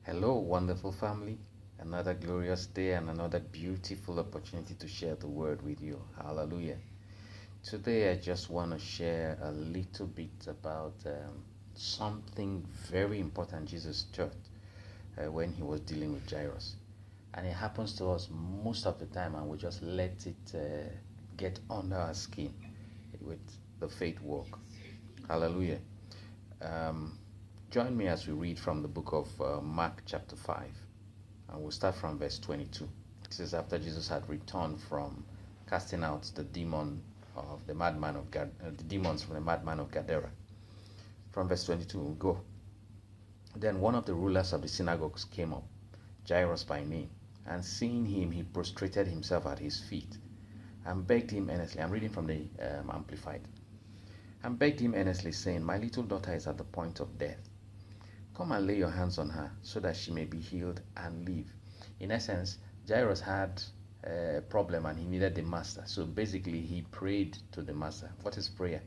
Hello, wonderful family. Another glorious day and another beautiful opportunity to share the word with you. Hallelujah. Today, I just want to share a little bit about something very important Jesus taught when he was dealing with Jairus. And it happens to us most of the time, and we just let it get under our skin with the faith walk. Hallelujah. Um, Join me as we read from the book of Mark, chapter 5, and we'll start from verse 22. This is after Jesus had returned from casting out the demon of the madman of the demons from the madman of Gadara. From verse 22, we'll go. Then one of the rulers of the synagogues came up, Jairus by name, and seeing him, he prostrated himself at his feet and begged him earnestly. I'm reading from the Amplified. And begged him earnestly, saying, My little daughter is at the point of death. Come and lay your hands on her, so that she may be healed and live. In essence, Jairus had a problem and he needed the master. So basically, he prayed to the master. What is prayer?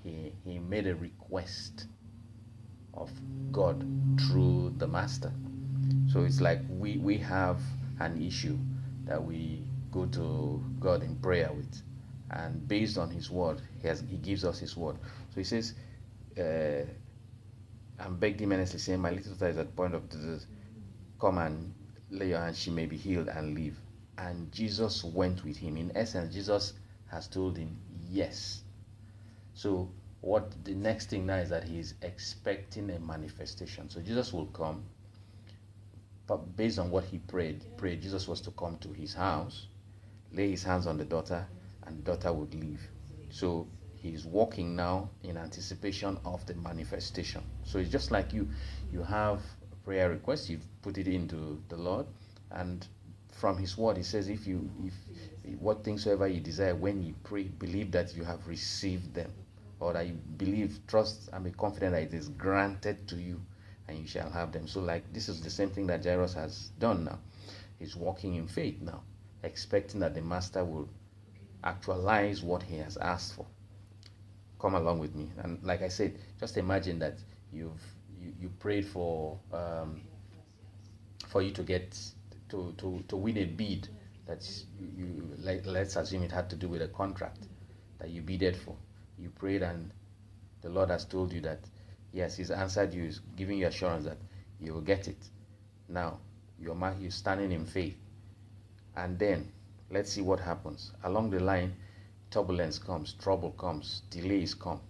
He made a request of God through the master. So it's like we have an issue that we go to God in prayer with. And based on his word, he gives us his word. So he says, and begged him earnestly, saying, My little daughter is at the point of disease. Come and lay your hands, she may be healed and live. And Jesus went with him. In essence, Jesus has told him yes. So what the next thing now is that he is expecting a manifestation. So Jesus will come, but based on what he prayed, Jesus was to come to his house, lay his hands on the daughter, and the daughter would live. So he's walking now in anticipation of the manifestation. So it's just like you have a prayer request, you've put it into the Lord, and from his word, he says, if what things soever you desire, when you pray, believe that you have received them, or that you believe, trust, and be confident that it is granted to you, and you shall have them. So like this is the same thing that Jairus has done now. He's walking in faith now, expecting that the master will actualize what he has asked for. Come along with me. And like I said, just imagine that you prayed for you to get to win a bid that you like. Let's assume it had to do with a contract that you bidded for. You prayed and the Lord has told you that yes, he's answered you, he's giving you assurance that you will get it. Now you're standing in faith, and then let's see what happens along the line. Turbulence comes, trouble comes, delays come.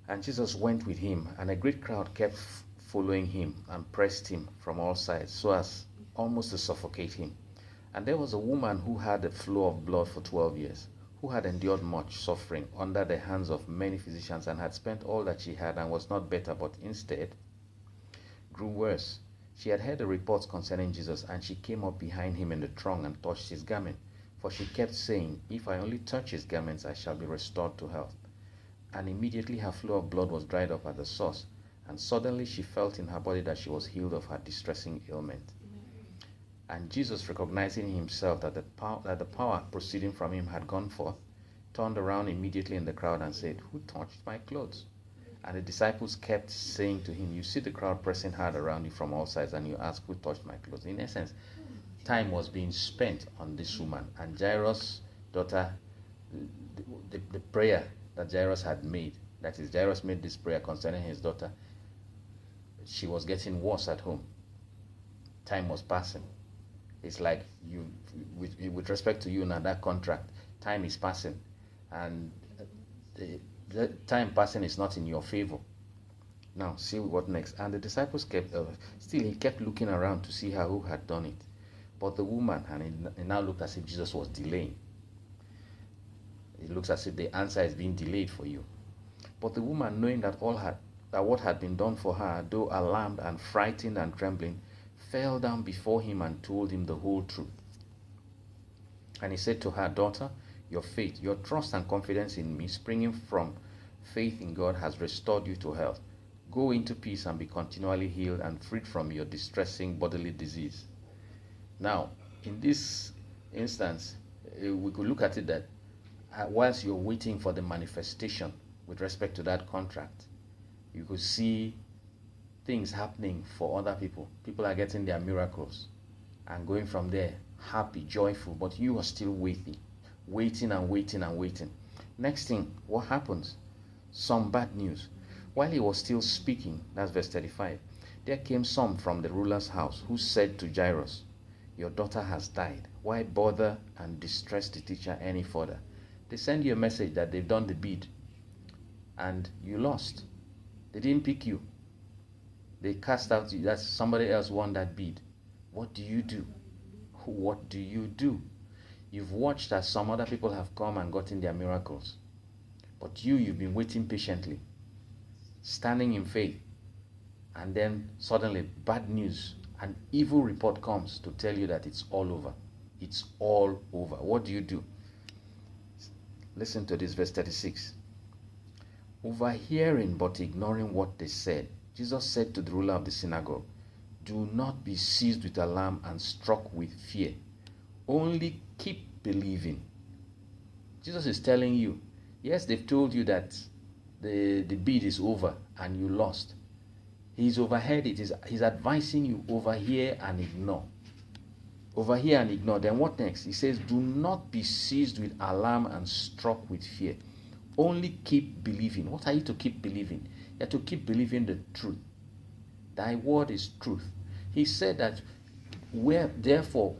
And Jesus went with him, and a great crowd kept following him and pressed him from all sides, so as almost to suffocate him. And there was a woman who had a flow of blood for 12 years, who had endured much suffering under the hands of many physicians, and had spent all that she had, and was not better, but instead grew worse. She had heard the reports concerning Jesus, and she came up behind him in the throng and touched his garment. For she kept saying, If I only touch his garments, I shall be restored to health. And immediately her flow of blood was dried up at the source, and suddenly she felt in her body that she was healed of her distressing ailment. And Jesus, recognizing himself that the power proceeding from him had gone forth, turned around immediately in the crowd and said, Who touched my clothes? And the disciples kept saying to him, You see the crowd pressing hard around you from all sides, and you ask, Who touched my clothes? In essence, time was being spent on this woman, and Jairus' daughter, the prayer that Jairus had made, that is, Jairus made this prayer concerning his daughter, she was getting worse at home. Time was passing. It's like you, with respect to you now, that contract, time is passing, and the time passing is not in your favor. Now, see what next. And the disciples kept, he kept looking around to see who had done it. But the woman, and it now looked as if Jesus was delaying. It looks as if the answer is being delayed for you. But the woman, knowing that what had been done for her, though alarmed and frightened and trembling, fell down before him and told him the whole truth. And he said to her, Daughter, your faith, your trust and confidence in me, springing from faith in God, has restored you to health. Go into peace and be continually healed and freed from your distressing bodily disease. Now, in this instance, we could look at it that whilst you're waiting for the manifestation with respect to that contract, you could see things happening for other people. People are getting their miracles and going from there happy, joyful, but you are still waiting and waiting and waiting. Next thing, what happens? Some bad news. While he was still speaking, that's verse 35, there came some from the ruler's house who said to Jairus, your daughter has died. Why bother and distress the teacher any further? They send you a message that they've done the bid and you lost. They didn't pick you. They cast out you. That somebody else won that bid. What do you do? What do you do? You've watched as some other people have come and gotten their miracles. But you've been waiting patiently, standing in faith. And then suddenly bad news, an evil report comes to tell you that it's all over. It's all over. What do you do? Listen to this, verse 36. Overhearing but ignoring what they said, Jesus said to the ruler of the synagogue, do not be seized with alarm and struck with fear. Only keep believing. Jesus is telling you, yes, they've told you that the bid is over and you lost. He's overheard it. He's advising you, overhear and ignore. Overhear and ignore. Then what next? He says, do not be seized with alarm and struck with fear. Only keep believing. What are you to keep believing? You have to keep believing the truth. Thy word is truth. He said that therefore,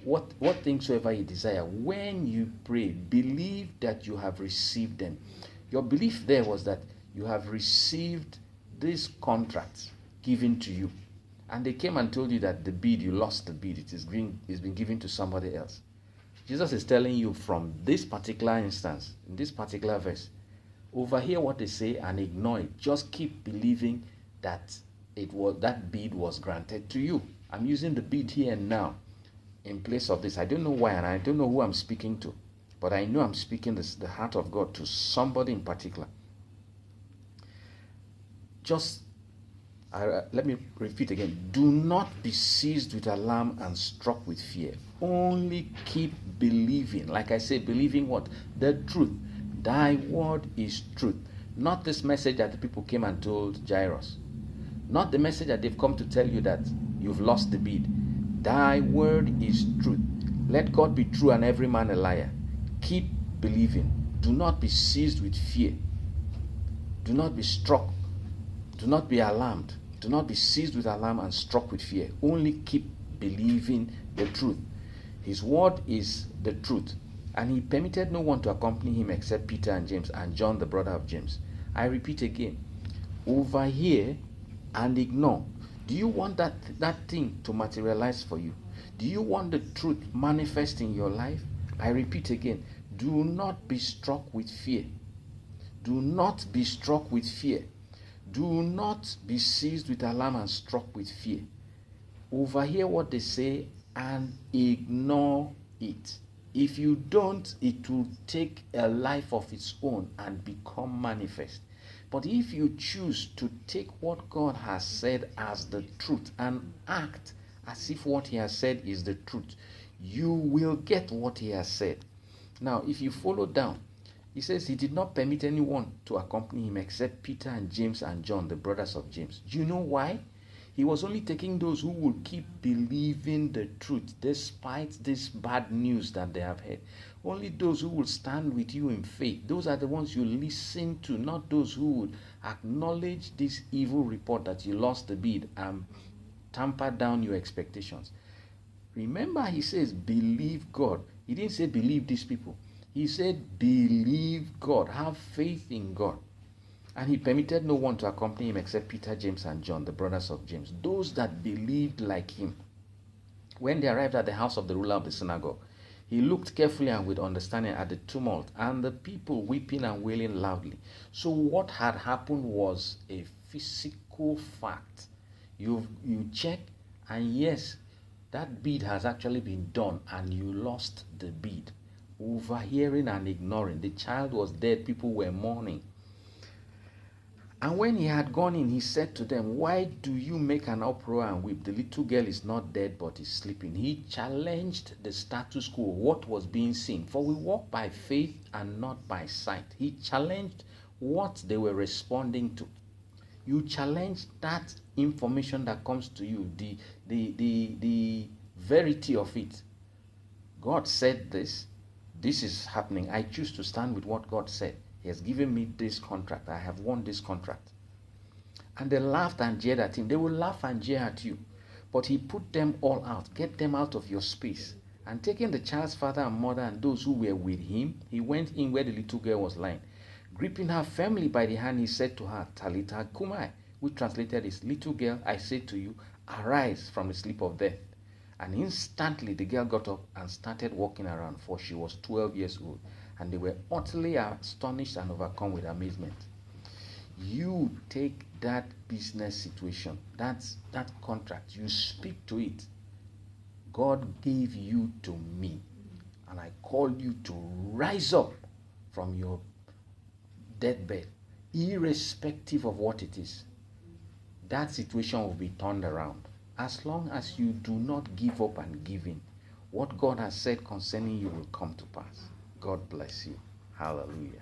what things soever you desire, when you pray, believe that you have received them. Your belief there was that you have received this contract given to you. And they came and told you that the bid, you lost the bid. It's been given to somebody else. Jesus is telling you from this particular instance, in this particular verse, overhear what they say and ignore it. Just keep believing that that bid was granted to you. I'm using the bid here and now in place of this. I don't know why, and I don't know who I'm speaking to, but I know I'm speaking the heart of God to somebody in particular. Let me repeat again. Do not be seized with alarm and struck with fear. Only keep believing. Like I say, believing what? The truth. Thy word is truth. Not this message that the people came and told Jairus. Not the message that they've come to tell you that you've lost the bid. Thy word is truth. Let God be true and every man a liar. Keep believing. Do not be seized with fear. Do not be struck. Do not be alarmed. Do not be seized with alarm and struck with fear. Only keep believing the truth. His word is the truth. And he permitted no one to accompany him except Peter and James and John, the brother of James. I repeat again. Overhear and ignore. Do you want that thing to materialize for you? Do you want the truth manifest in your life? I repeat again. Do not be struck with fear. Do not be struck with fear. Do not be seized with alarm and struck with fear. Overhear what they say and ignore it. If you don't, it will take a life of its own and become manifest. But if you choose to take what God has said as the truth and act as if what he has said is the truth, you will get what he has said. Now, if you follow down, he says he did not permit anyone to accompany him except Peter and James and John, the brothers of James. Do you know why? He was only taking those who would keep believing the truth despite this bad news that they have heard. Only those who will stand with you in faith. Those are the ones you listen to, not those who would acknowledge this evil report that you lost the bid and tamper down your expectations. Remember, he says, believe God. He didn't say believe these people. He said, believe God. Have faith in God. And he permitted no one to accompany him except Peter, James, and John, the brothers of James, those that believed like him. When they arrived at the house of the ruler of the synagogue, he looked carefully and with understanding at the tumult and the people weeping and wailing loudly. So what had happened was a physical fact. You check, and yes, that bid has actually been done, and you lost the bid. Overhearing and ignoring. The child was dead. People were mourning. And when he had gone in, he said to them, why do you make an uproar and weep? The little girl is not dead, but is sleeping. He challenged the status quo, what was being seen. For we walk by faith and not by sight. He challenged what they were responding to. You challenge that information that comes to you, the verity of it. God said this. This is happening. I choose to stand with what God said. He has given me this contract. I have won this contract. And they laughed and jeered at him. They will laugh and jeer at you. But he put them all out. Get them out of your space. And taking the child's father and mother and those who were with him, he went in where the little girl was lying. Gripping her firmly by the hand, he said to her, Talitha Kumai, which translated is, little girl, I say to you, arise from the sleep of death. And instantly the girl got up and started walking around, for she was 12 years old. And they were utterly astonished and overcome with amazement. You take that business situation, that contract, you speak to it. God gave you to me, and I call you to rise up from your deathbed, irrespective of what it is. That situation will be turned around. As long as you do not give up and give in, what God has said concerning you will come to pass. God bless you. Hallelujah.